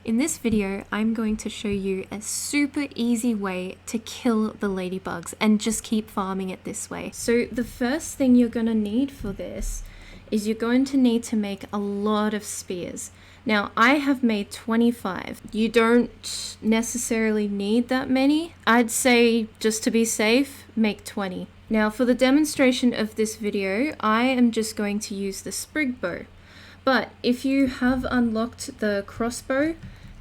In this video, I'm going to show you a super easy way to kill the ladybugs and just keep farming it this way. So the first thing you're going to need for this is you're going to need to make a lot of spears. Now, I have made 25. You don't necessarily need that many. I'd say, just to be safe, make 20. Now, for the demonstration of this video, I am just going to use the sprig bow. But if you have unlocked the crossbow,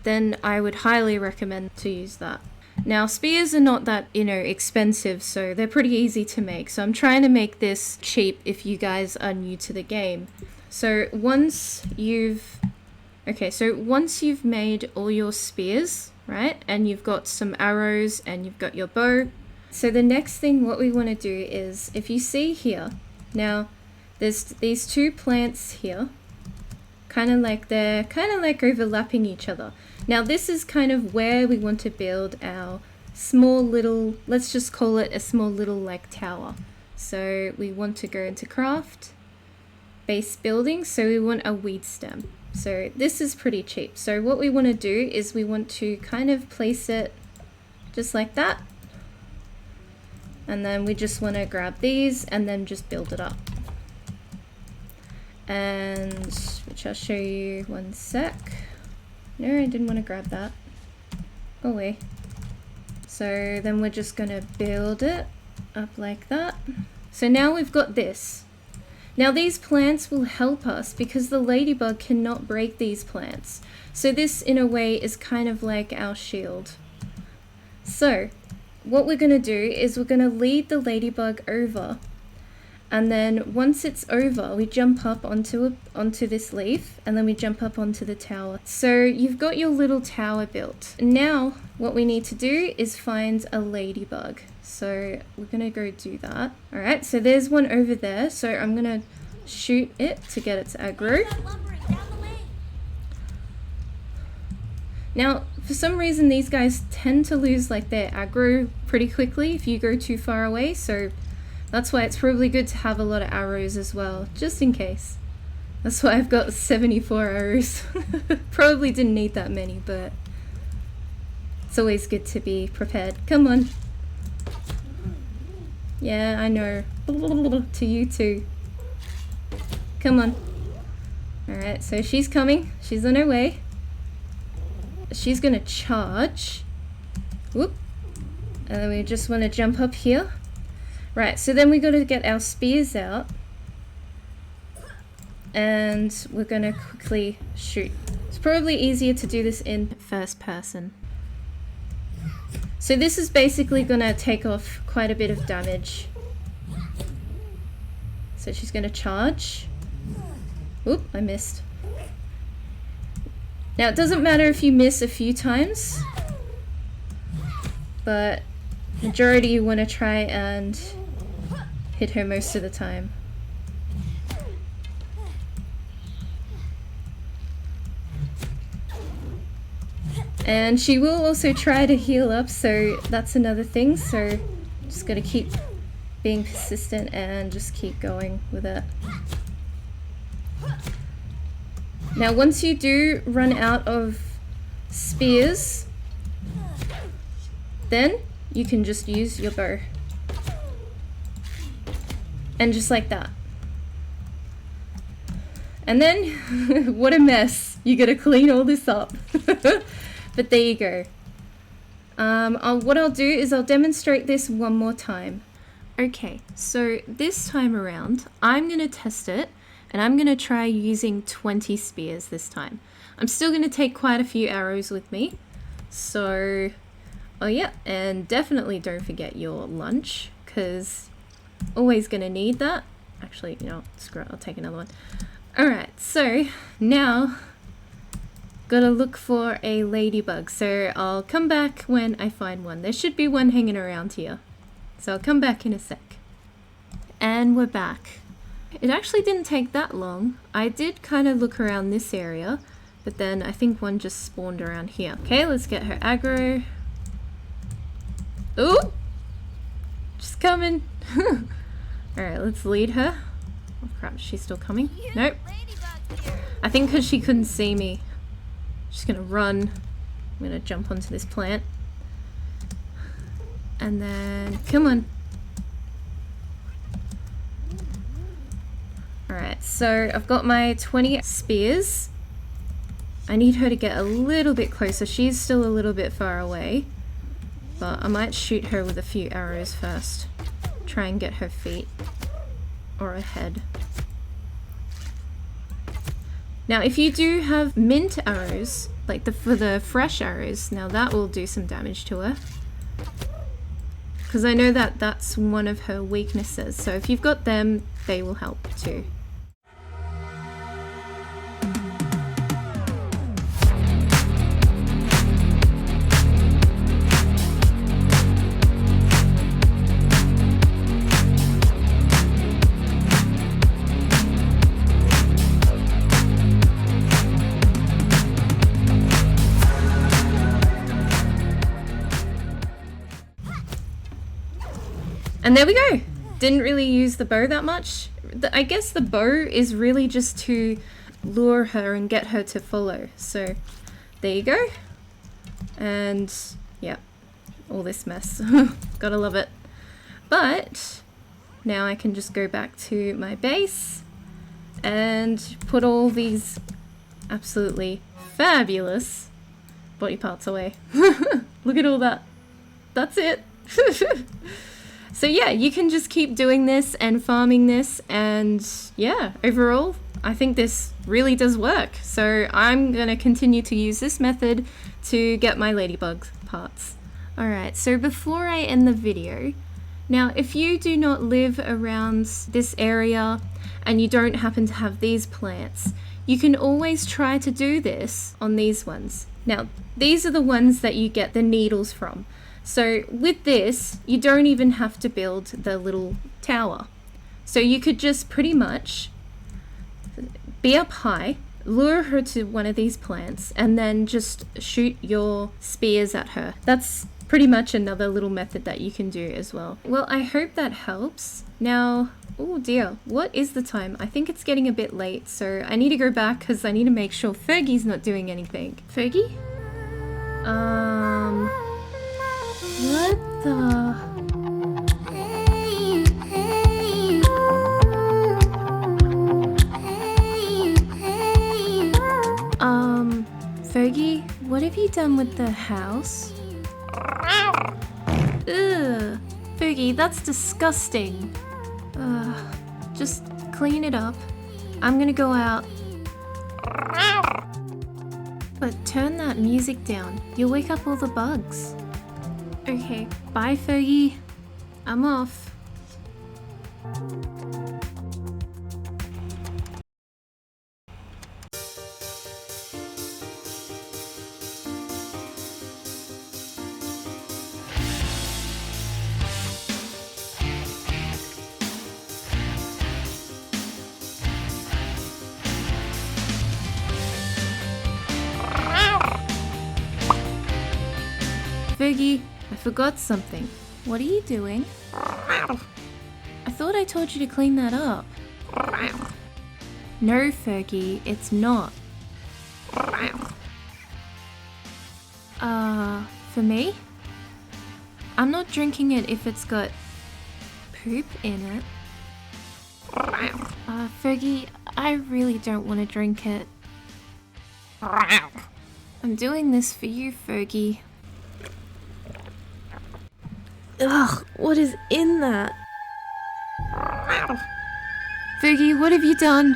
then I would highly recommend to use that. Now, spears are not that, expensive, so they're pretty easy to make. So I'm trying to make this cheap if you guys are new to the game. So once you've made all your spears, right, and you've got some arrows and you've got your bow, so the next thing what we want to do is, if you see here, now there's these two plants here, they're kind of like overlapping each other. Now this is kind of where we want to build our small little, let's just call it a small little like tower. So we want to go into craft, base building, so we want a weed stem. So this is pretty cheap. So what we want to do is we want to kind of place it just like that. And then we just want to grab these and then just build it up. And which I'll show you one sec. No, I didn't want to grab that. Go away. So then we're just going to build it up like that. So now we've got this. Now these plants will help us because the ladybug cannot break these plants. So this in a way is kind of like our shield. So what we're going to do is we're going to lead the ladybug over. And then once it's over, we jump up onto this leaf, and then we jump up onto the tower. So you've got your little tower built. Now what we need to do is find a ladybug. So we're gonna go do that. All right, so there's one over there. So I'm gonna shoot it to get its aggro. Now, for some reason, these guys tend to lose like their aggro pretty quickly if you go too far away. So that's why it's probably good to have a lot of arrows as well, just in case. That's why I've got 74 arrows. Probably didn't need that many, but it's always good to be prepared. Come on. Yeah, I know. To you too. Come on. Alright, so she's coming. She's on her way. She's gonna charge. Whoop. And then we just want to jump up here. Right, so then we got to get our spears out and we're going to quickly shoot. It's probably easier to do this in first person. So this is basically going to take off quite a bit of damage. So she's going to charge. Oop, I missed. Now it doesn't matter if you miss a few times, but majority you want to try and hit her most of the time. And she will also try to heal up, so that's another thing. So just gotta keep being persistent and just keep going with it. Now once you do run out of spears, then you can just use your bow. And just like that. And then, what a mess. You gotta clean all this up. But there you go. What I'll do is I'll demonstrate this one more time. Okay, so this time around, I'm gonna test it, and I'm gonna try using 20 spears this time. I'm still gonna take quite a few arrows with me. So, oh yeah, and definitely don't forget your lunch, because always gonna need that. Actually, screw it, I'll take another one. Alright, so now gotta look for a ladybug. So I'll come back when I find one. There should be one hanging around here. So I'll come back in a sec. And we're back. It actually didn't take that long. I did kind of look around this area, but then I think one just spawned around here. Okay, let's get her aggro. Ooh! She's coming. Alright, let's lead her. Oh crap, she's still coming? Nope. I think because she couldn't see me. Just gonna run. I'm gonna jump onto this plant. And then, come on. Alright, so I've got my 20 spears. I need her to get a little bit closer. She's still a little bit far away. But I might shoot her with a few arrows first. Try and get her feet. Or her head. Now, if you do have mint arrows, like for the fresh arrows, now that will do some damage to her. Because I know that that's one of her weaknesses. So if you've got them, they will help too. And there we go. Didn't really use the bow that much. I guess the bow is really just to lure her and get her to follow. So there you go. And yeah, all this mess. Gotta love it. But now I can just go back to my base and put all these absolutely fabulous body parts away. Look at all that. That's it. So yeah, you can just keep doing this and farming this, and yeah, overall, I think this really does work. So I'm gonna continue to use this method to get my ladybug parts. Alright, so before I end the video, now if you do not live around this area and you don't happen to have these plants, you can always try to do this on these ones. Now, these are the ones that you get the needles from. So with this, you don't even have to build the little tower. So you could just pretty much be up high, lure her to one of these plants, and then just shoot your spears at her. That's pretty much another little method that you can do as well. Well, I hope that helps. Now, oh dear, what is the time? I think it's getting a bit late, so I need to go back because I need to make sure Fergie's not doing anything. Fergie? What the? Fergie, what have you done with the house? Ugh, Fergie, that's disgusting. Just clean it up. I'm gonna go out. But turn that music down. You'll wake up all the bugs. Okay, bye Fergie. I'm off. Fergie, I forgot something. What are you doing? I thought I told you to clean that up. No, Fergie, it's not. For me? I'm not drinking it if it's got poop in it. Fergie, I really don't want to drink it. I'm doing this for you, Fergie. Ugh, what is in that? Fergie, what have you done?